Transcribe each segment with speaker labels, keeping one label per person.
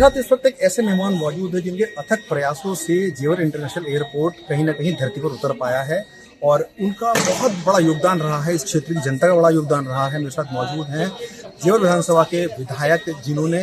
Speaker 1: साथ इस वक्त एक ऐसे मेहमान मौजूद है जिनके अथक प्रयासों से जेवर इंटरनेशनल एयरपोर्ट कहीं ना कहीं धरती पर उतर पाया है और उनका बहुत बड़ा योगदान रहा है। इस क्षेत्र की जनता का बड़ा योगदान रहा है। मेरे साथ मौजूद हैं जेवर विधानसभा के विधायक जिन्होंने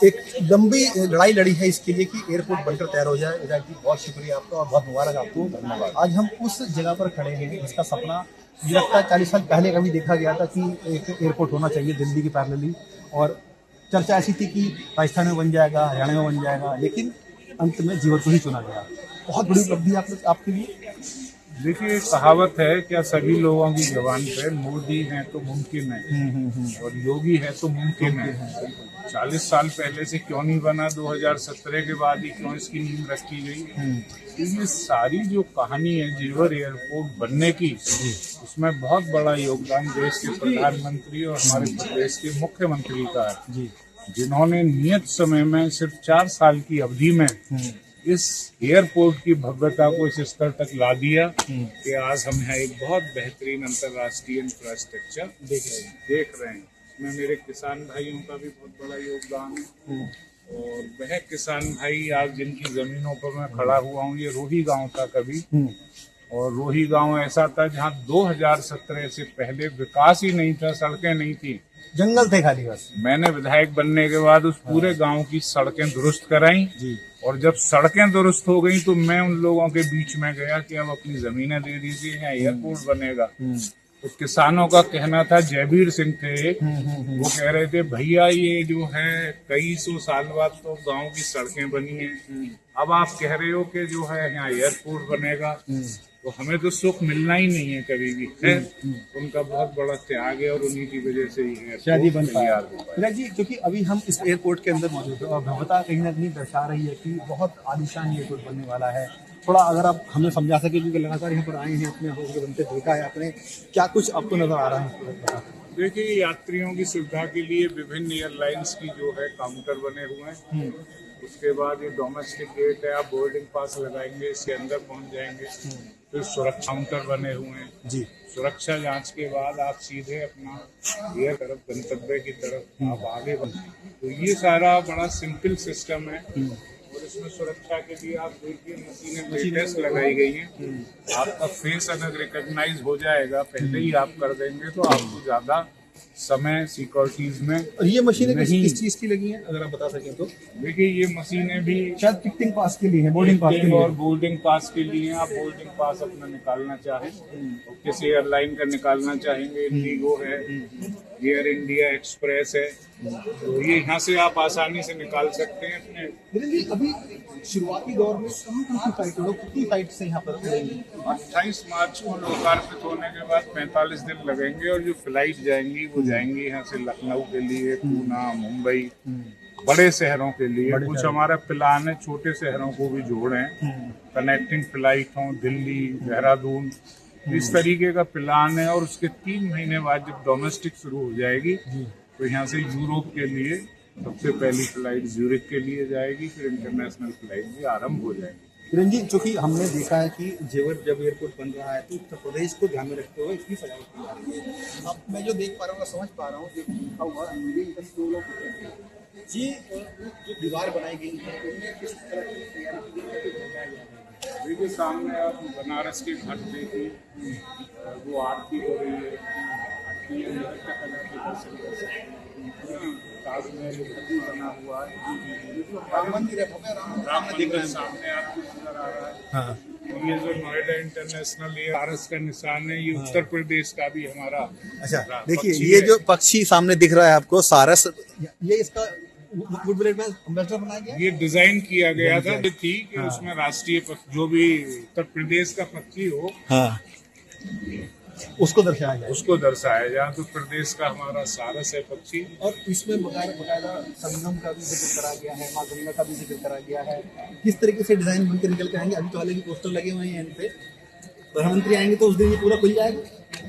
Speaker 1: एक लंबी लड़ाई लड़ी है इसके लिए कि एयरपोर्ट बनकर तैयार हो जाए। विधायक जी, बहुत शुक्रिया आपका और बहुत मुबारक आपको। धन्यवाद। आज हम उस जगह पर खड़े हैं जिसका सपना मुझे लगता है 40 साल पहले कभी देखा गया था कि एक एयरपोर्ट होना चाहिए दिल्ली की पैरेलली, और चर्चा ऐसी थी कि राजस्थान में बन जाएगा, हरियाणा में बन जाएगा, लेकिन अंत में जेवर को ही चुना गया। बहुत बड़ी उपलब्धि आपके लिए।
Speaker 2: देखिए, कहावत है क्या सभी लोगों की जबान पे, मोदी है तो मुमकिन है और योगी है तो मुमकिन है। 40 साल पहले से क्यों नहीं बना, 2017 के बाद ही क्यों इसकी नींव रखी गई। तो ये सारी जो कहानी है जेवर एयरपोर्ट बनने की, उसमें बहुत बड़ा योगदान देश के प्रधानमंत्री और हमारे प्रदेश के मुख्यमंत्री का है, जिन्होंने नियत समय में सिर्फ 4 साल की अवधि में इस एयरपोर्ट की भव्यता को इस स्तर तक ला दिया कि आज हम यहाँ एक बहुत बेहतरीन अंतर्राष्ट्रीय इंफ्रास्ट्रक्चर देख रहे हैं। इसमें मेरे किसान भाइयों का भी बहुत बड़ा योगदान है और वह किसान भाई आज जिनकी जमीनों पर मैं खड़ा हुआ हूँ, ये रोही गांव था कभी, और रोही गांव ऐसा था जहाँ 2017 से पहले विकास ही नहीं था, सड़कें नहीं थी,
Speaker 1: जंगल थे खाली बस।
Speaker 2: मैंने विधायक बनने के बाद उस पूरे गांव की सड़कें दुरुस्त कराई और जब सड़कें दुरुस्त हो गई तो मैं उन लोगों के बीच में गया कि अब अपनी जमीनें दे दीजिए, यहाँ एयरपोर्ट बनेगा। तो किसानों का कहना था, जयवीर सिंह थे, वो कह रहे थे भैया ये जो है कई सौ साल बाद तो गांव की सड़कें बनी हैं, अब आप कह रहे हो कि जो है यहाँ एयरपोर्ट बनेगा, तो हमें तो सुख मिलना ही नहीं है कभी भी। है उनका बहुत बड़ा त्याग है और उन्हीं की वजह से ही
Speaker 1: शादी बन पाया जी। क्योंकि अभी हम इस एयरपोर्ट के अंदर मौजूद है और भव्यता कहीं ना कहीं दर्शा रही है कि बहुत आलीशान एयरपोर्ट बनने वाला है। थोड़ा अगर आप हमें समझा सके, क्योंकि लगातार यहाँ पर आए हैं, अपने आंखों से बनते देखा है आपने, क्या कुछ आपको नजर आ रहा है?
Speaker 2: देखिए, यात्रियों की सुविधा के लिए विभिन्न एयरलाइंस की जो है काउंटर बने हुए हैं। उसके बाद ये डोमेस्टिक गेट है, आप बोर्डिंग पास लगाएंगे, इसके अंदर पहुंच जाएंगे। फिर सुरक्षा काउंटर बने हुए हैं जी। सुरक्षा जांच के बाद आप सीधे अपना एयर तरफ गंतव्य की तरफ आप आगे बढ़ेंगे। तो ये सारा बड़ा सिंपल सिस्टम है और इसमें सुरक्षा के लिए आप देखिए मशीनें लेटेस्ट लगाई गई हैं। आपका फेस अगर रिकॉग्नाइज हो जाएगा, पहले ही आप कर देंगे तो आपको ज्यादा समय सिक्योरिटीज में।
Speaker 1: और ये मशीनें किस चीज की लगी हैं, अगर आप बता सकें तो?
Speaker 2: देखिए, ये मशीनें भी
Speaker 1: शायद टिकटिंग पास के लिए है, बोर्डिंग पास के लिए
Speaker 2: और बोर्डिंग पास के लिए। आप बोर्डिंग पास अपना निकालना चाहें और किसी एयरलाइन का निकालना चाहेंगे, इंडिगो है, एयर इंडिया एक्सप्रेस है, तो ये यहाँ से आप आसानी से निकाल सकते हैं अपने।
Speaker 1: अभी शुरुआती दौर में कितनी फ्लाइट से यहाँ पर
Speaker 2: 28 मार्च को लोकार्पित होने के बाद 45 दिन लगेंगे और जो फ्लाइट जाएंगी वो जाएंगी यहाँ से लखनऊ के लिए, पूना, मुंबई, बड़े शहरों के लिए। कुछ हमारा प्लान है छोटे शहरों को भी जोड़ें, कनेक्टिंग फ्लाइट हो, दिल्ली, देहरादून, इस तरीके का प्लान है। और उसके 3 महीने बाद जब डोमेस्टिक शुरू हो जाएगी तो यहाँ से यूरोप के लिए सबसे पहली फ्लाइट ज्यूरिख के लिए जाएगी, फिर इंटरनेशनल फ्लाइट भी आरंभ हो जाएगी।
Speaker 1: किरण जी, चूंकि हमने देखा है कि जेवर जब एयरपोर्ट बन रहा है तो उत्तर प्रदेश को ध्यान में रखते हुए इसकी सजावट की जा रही है। अब मैं जो देख पा रहा हूँ, समझ पा रहा हूँ, लिखा हुआ ये जो दीवार बनाई गई है उनमें किस तरह की तैयारी की गई है?
Speaker 2: देखिए, सामने आप बनारस के घाट देखिए, वो आरती हो रही है, ताजमहल भी बना हुआ है,
Speaker 1: राम मंदिर है,
Speaker 2: राम मंदिर सामने आपको नजर आ रहा है। ये जो नोएडा इंटरनेशनल ये भारत का निशान है, ये उत्तर प्रदेश का भी हमारा।
Speaker 1: अच्छा, देखिए ये जो पक्षी सामने दिख रहा है आपको, सारस, ये इसका वुड ब्लेड में एम्बेसडर बनाया गया,
Speaker 2: ये डिजाइन किया गया था थी कि उसमें राष्ट्रीय जो भी उत्तर प्रदेश का पक्षी हो,
Speaker 1: उसको दर्शाया जाए,
Speaker 2: उसको दर्शाया जाए। तो प्रदेश का हमारा सारस है पक्षी।
Speaker 1: और इसमें बकायदा संगम का भी जिक्र करा गया है, माँ गंगा का भी जिक्र करा गया है। किस तरीके से डिजाइन बनकर निकल के आएंगे? अभी तो हालांकि पोस्टर लगे हुए हैं यहाँ पे, प्रधानमंत्री आएंगे तो उस दिन ये पूरा खुल जाएगा।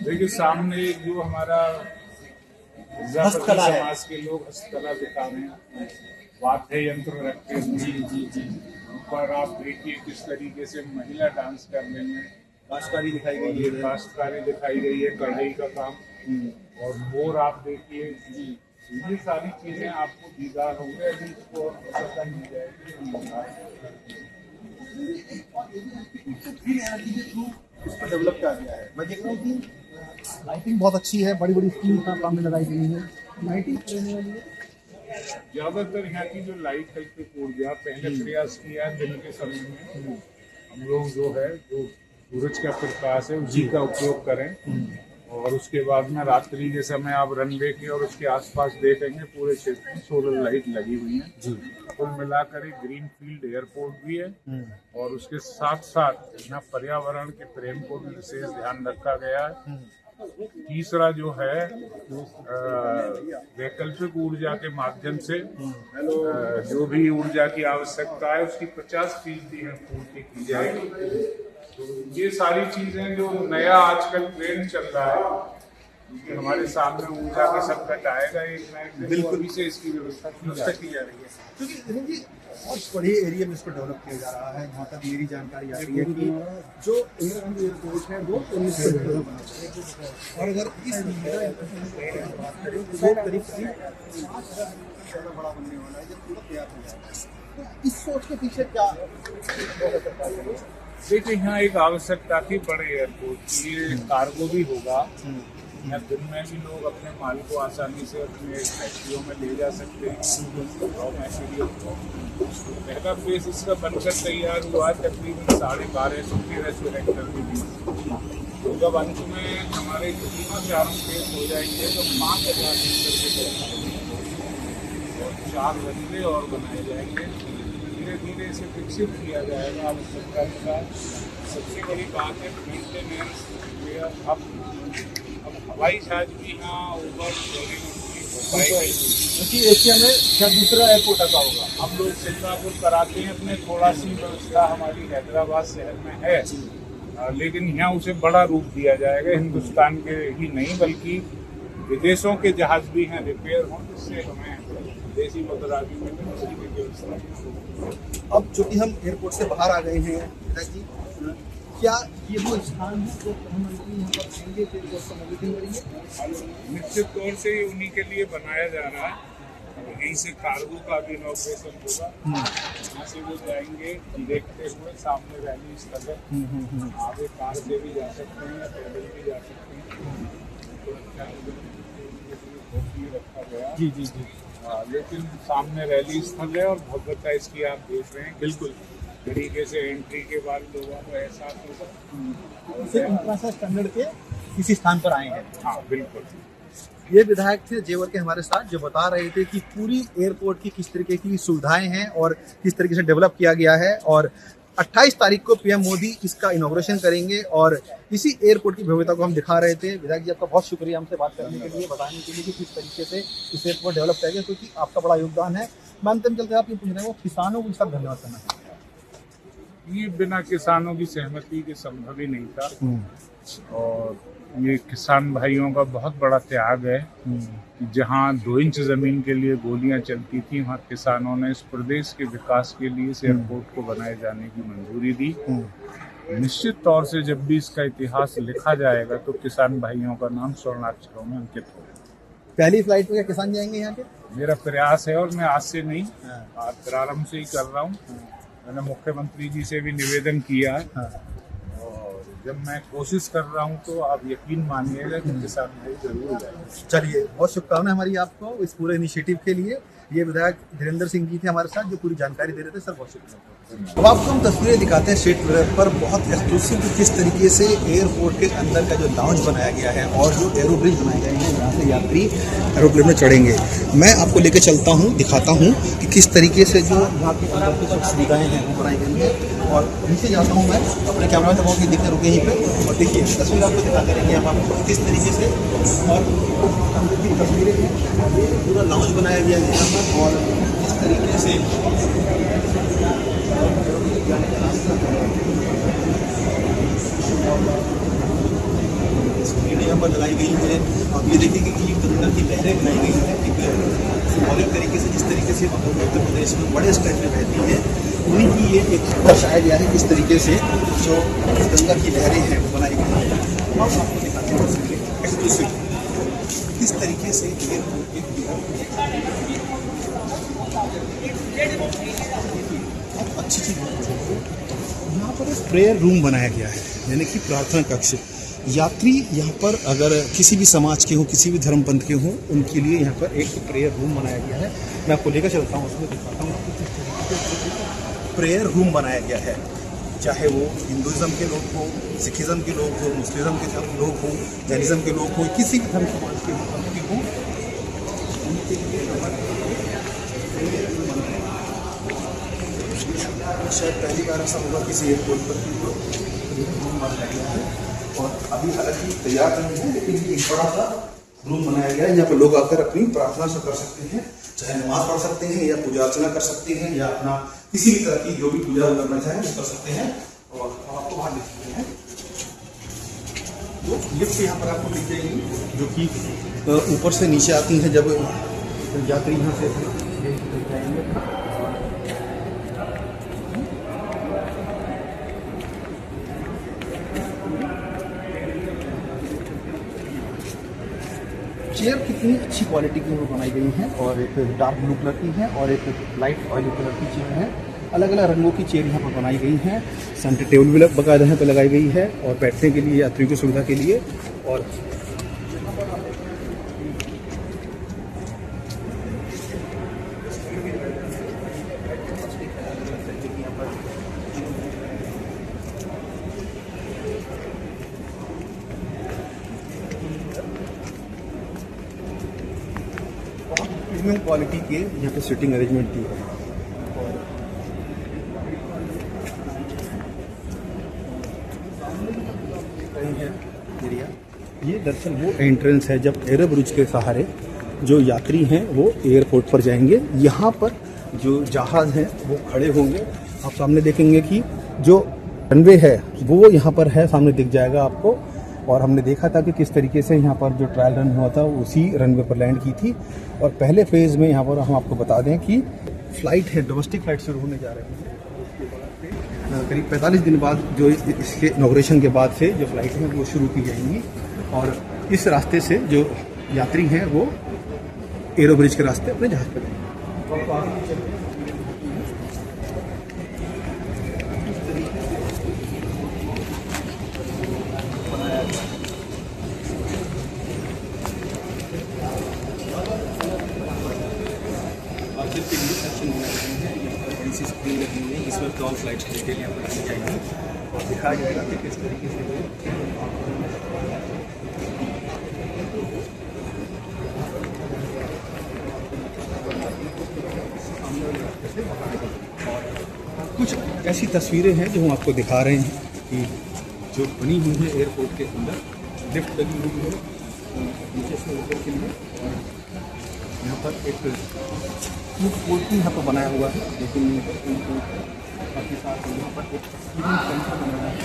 Speaker 2: देखिए, सामने जो हमारा समाज के लोग हस्तकला दिखा रहे हैं, वाद्य यंत्र रखते हैं जी, पर आप देखिए किस तरीके से महिला डांस कर रही है,
Speaker 1: काश्तकारी दिखाई गई है,
Speaker 2: काश्तकारी दिखाई गई है, कढ़ाई का काम। और मोर आप देखिए जी, ये सारी चीजें आपको दीदार होंगे, अभी इसको पता नहीं जाएगी।
Speaker 1: इसको डेवलप किया गया है। मैं देख रहा हूँ कि लाइटिंग बहुत अच्छी है, बड़ी बड़ी स्क्रीन सामने लगाई गई है। लाइटिंग रहने वाली है।
Speaker 2: ज्यादातर यहाँ की जो लाइट कल्पित ऊर्जा पहले प्रयास किया है दिन के समय में हम लोग जो है जो सूरज का प्रकाश है उसी का उपयोग करें, और उसके बाद में रात्रि के समय आप रनवे के और उसके आसपास देखेंगे पूरे क्षेत्र में सोलर लाइट लगी हुई है। कुल मिलाकर एक ग्रीन फील्ड एयरपोर्ट भी है, और उसके साथ साथ यहाँ पर्यावरण के प्रेम को भी विशेष ध्यान रखा गया है। तीसरा जो है वैकल्पिक ऊर्जा के माध्यम से जो भी ऊर्जा की आवश्यकता है उसकी 50% पूर्ति की जाएगी। तो ये सारी चीजें जो नया आजकल ट्रेंड चल रहा है, हमारे सामने ऊर्जा का संकट आएगा एक ना एक दिन,
Speaker 1: बिल्कुल
Speaker 2: से इसकी व्यवस्था की जा रही है।
Speaker 1: क्योंकि देखिए जी बहुत बड़े एरिया में इसको डेवलप किया जा रहा है। जहाँ तक मेरी जानकारी आ रही है कि जो इंदिरा गांधी एयरपोर्ट है वो 1915 बना है, और अगर इस बात करें तो वो करीब 5,000 ज़्यादा बड़ा बनने वाला है जब पूरा तैयार हो जाएगा। तो इस सोच के पीछे क्या
Speaker 2: देखिए, यहाँ एक आवश्यकता थी बड़े एयरपोर्ट की, ये कार्गो भी होगा। यहाँ दिन में भी लोग अपने माल को आसानी से अपने फैक्ट्रियों में ले जा सकते हैं, रॉ मटेरियल को। पहला फेज इसका बनकर तैयार हुआ तकरीबन 1250-1300 हेक्टेयर के बीच। तो जब अंत में हमारे तीनों चारों फेज हो जाएंगे तो 5,000 हेक्टेयर के और 4 रनवे और बनाए जाएंगे। धीरे धीरे इसे विकसित किया जाएगा आवश्यकता अनुसार। सबसे बड़ी बात है मेंटेनेंस। अब हवाई जहाज भी यहाँ ऊपर
Speaker 1: एशिया में क्या दूसरा एयरपोर्ट ऐसा होगा।
Speaker 2: हम लोग सिंगापुर कराते हैं अपने, थोड़ा सी व्यवस्था हमारी हैदराबाद शहर में है, लेकिन यहाँ उसे बड़ा रूप दिया जाएगा। हिंदुस्तान के ही नहीं बल्कि विदेशों के जहाज भी हैं रिपेयर हों, जिससे हमें देसी मुद्रा भी में व्यवस्था।
Speaker 1: अब चूंकि हम एयरपोर्ट से बाहर आ गए हैं पिताजी, क्या ये वो स्थान है जो प्रधानमंत्री यहाँ पर आएंगे फिर मीटिंग करेंगे?
Speaker 2: निश्चित तौर से ये उन्हीं के लिए बनाया जा रहा है। यहीं से कार्गो का भी इनॉग्रेशन होगा, यहाँ से वो जाएंगे देखते हुए। सामने रैली स्थल है, आगे कार से भी जा सकते हैं या पैदल भी जा सकते हैं। रखा गया
Speaker 1: जी।
Speaker 2: लेकिन सामने रैली स्थल है और भव्यता इसकी आप देख रहे हैं। बिल्कुल तरीके से एंट्री के बाद लोगों को एहसास होगा
Speaker 1: इंटरनेशनल स्टैंडर्ड के किसी स्थान पर आए हैं।
Speaker 2: हाँ बिल्कुल।
Speaker 1: ये विधायक थे जेवर के हमारे साथ, जो बता रहे थे कि पूरी एयरपोर्ट की किस तरीके की सुविधाएं हैं और किस तरीके से डेवलप किया गया है। और 28 तारीख को पीएम मोदी इसका इनॉग्रेशन करेंगे और इसी एयरपोर्ट की भव्यता को हम दिखा रहे थे। विधायक जी आपका बहुत शुक्रिया हमसे बात करने के लिए, बताने के लिए कि किस तरीके से इस एयरपोर्ट डेवलप किया गया, क्योंकि आपका बड़ा योगदान है। मैं अंतिम चलते आप ये पूछ रहे हैं वो किसानों को सब धन्यवाद करना चाहिए।
Speaker 2: ये बिना किसानों की सहमति के संभव ही नहीं था, और ये किसान भाइयों का बहुत बड़ा त्याग है। जहाँ 2 इंच जमीन के लिए गोलियां चलती थी, वहाँ किसानों ने इस प्रदेश के विकास के लिए इस एयरपोर्ट को बनाए जाने की मंजूरी दी। निश्चित तौर से जब भी इसका इतिहास लिखा जाएगा तो किसान भाइयों का नाम स्वर्णाक्षरों में अंकित होगा।
Speaker 1: पहली फ्लाइट में क्या किसान जाएंगे यहाँ के?
Speaker 2: मेरा प्रयास है, और मैं आज से नहीं प्रारंभ से ही कर रहा हूँ। मैंने मुख्यमंत्री जी से भी निवेदन किया है, और जब मैं कोशिश कर रहा हूँ तो आप यकीन मानिएगा कि किसान भाई जरूर जाएंगे।
Speaker 1: चलिए, बहुत शुभकामनाएं हमारी आपको इस पूरे इनिशिएटिव के लिए। ये विधायक धीरेन्द्र सिंह जी थे हमारे साथ, जो पूरी जानकारी दे रहे थे। सर बहुत शुक्रिया। अब आपको हम तस्वीरें दिखाते हैं स्ट्रीट वेब पर, बहुत एक्सक्लूसिव किस तरीके से एयरपोर्ट के अंदर का जो लाउंज बनाया गया है और जो एरोब्रिज बनाए गए हैं जहाँ से यात्री एरोप्लेन में चढ़ेंगे। मैं आपको लेकर चलता हूँ, दिखाता हूँ कि किस तरीके से जो यहाँ के अंदर की सुख सुविधाएँ हैं वो बनाई गई हैं। और नीचे जाता हूँ मैं अपने कैमरा से, बहुत दिखते रुके यहीं पे, और देखिए तस्वीर आपको दिखाते रहेंगे हम आपको किस तरीके से। और तस्वीरें हैं, पूरा लाउंज बनाया गया है यहाँ पर, और इस तरीके से मीडियम पर लगाई गई है। अब ये देखिए कि अंदर की लहरें बनाई गई हैं एक सिंबॉलिक तरीके से, जिस तरीके से उत्तर प्रदेश में बड़े स्टेट में बहती है, उन्हीं की ये एक दर्शाया गया है किस तरीके से जो गंगा की लहरें हैं वो बनाई गई हैं। अब आपको दिखाते हैं एक्सक्लूसिव किस किस तरीके से एयरपोर्ट के बहुत अच्छी चीज़ यहाँ पर एक प्रेयर रूम बनाया गया है, यानी कि प्रार्थना कक्ष। यात्री यहाँ पर अगर किसी भी समाज के हों, किसी भी धर्म पंथ के हों, उनके लिए यहाँ पर एक प्रेयर रूम बनाया गया है। मैं आपको लेकर चलता हूँ, उसमें दिखाता हूँ आपको किस तरीके से प्रेयर रूम बनाया गया है। चाहे वो हिंदुज़म के लोग हों, सिखिज़म के लोग हों, मुस्लिम के लोग हों, जैनिज़म के लोग हों, किसी भी धर्म समाज के हों, उनके लिए शायद पहली बार ऐसा होगा किसी एयरपोर्ट पर रूम बनाया गया है। और अभी हालांकि तैयार नहीं है, लेकिन एक बड़ा सा रूम बनाया गया है। यहाँ पर लोग आकर अपनी प्रार्थना से कर सकते हैं, चाहे नमाज पढ़ सकते हैं या पूजा अर्चना कर सकते हैं, या अपना किसी भी तरह की जो भी पूजा करना चाहें वो कर सकते हैं। और आपको बाहर दिख सकते हैं तो लिफ्ट यहाँ पर आपको दिख जाएगी, जो कि ऊपर से नीचे आती हैं जब यात्री यहाँ से जाएंगे। चेयर कितनी अच्छी क्वालिटी की बनाई गई हैं, और एक डार्क ब्लू कलर की है और एक लाइट ऑयली कलर की चेयर है। अलग अलग रंगों की चेयर यहाँ पर बनाई गई हैं। सेंटर टेबल भी बाकायदा यहाँ पर लगाई गई है और बैठने के लिए यात्रियों की सुविधा के लिए। और प्रीमियम क्वालिटी के यहाँ पे सीटिंग अरेंजमेंट की है। और एरिया ये दरअसल वो एंट्रेंस है जब एरो ब्रिज के सहारे जो यात्री हैं वो एयरपोर्ट पर जाएंगे। यहाँ पर जो जहाज़ हैं वो खड़े होंगे। आप सामने देखेंगे कि जो रनवे है वो यहाँ पर है, सामने दिख जाएगा आपको। और हमने देखा था कि किस तरीके से यहाँ पर जो ट्रायल रन हुआ था उसी रनवे पर लैंड की थी। और पहले फेज़ में यहाँ पर हम आपको बता दें कि फ़्लाइट है, डोमेस्टिक फ़्लाइट शुरू होने जा रही है। करीब 45 दिन बाद जो इसके इनॉग्रेशन के बाद से जो फ़्लाइट हैं वो शुरू की जाएंगी। और इस रास्ते से जो यात्री हैं वो एरो ब्रिज के रास्ते अपने जहाज़ पर जाएंगे। के लिए सेक्शन बनाए गए हैं। यहाँ पर बड़ी सी स्क्रीन लगी हुई है जिसमें टॉल फ्लाइट्स की डिटेल यहाँ पर दी जाएगी और दिखाया जाएगा कि किस तरीके से और कुछ ऐसी तस्वीरें हैं जो हम आपको दिखा रहे हैं कि जो बनी हुई है एयरपोर्ट के अंदर। लिफ्ट लगी हुई है नीचे से ऊपर के लिए। और यहाँ पर एक कोर्ट यहाँ पर बनाया हुआ है, लेकिन काफ़ी साथ यहाँ पर एक स्क्रीन सेंटर बनाया है।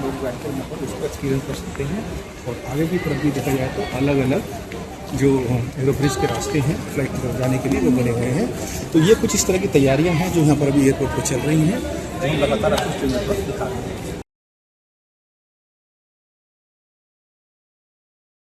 Speaker 1: लोग बैठकर यहाँ पर उसको एक्सपीरियंस कर सकते हैं। और आगे की तरफ भी देखा जाए तो अलग अलग जो एरो ब्रिज के रास्ते हैं फ्लाइट की तरफ जाने के लिए वो बने हुए हैं। तो ये कुछ इस तरह की तैयारियां हैं जो यहाँ पर अभी एयरपोर्ट पर चल रही हैं, जो हम लगातार आपको स्क्रीन पर दिखा रहे हैं।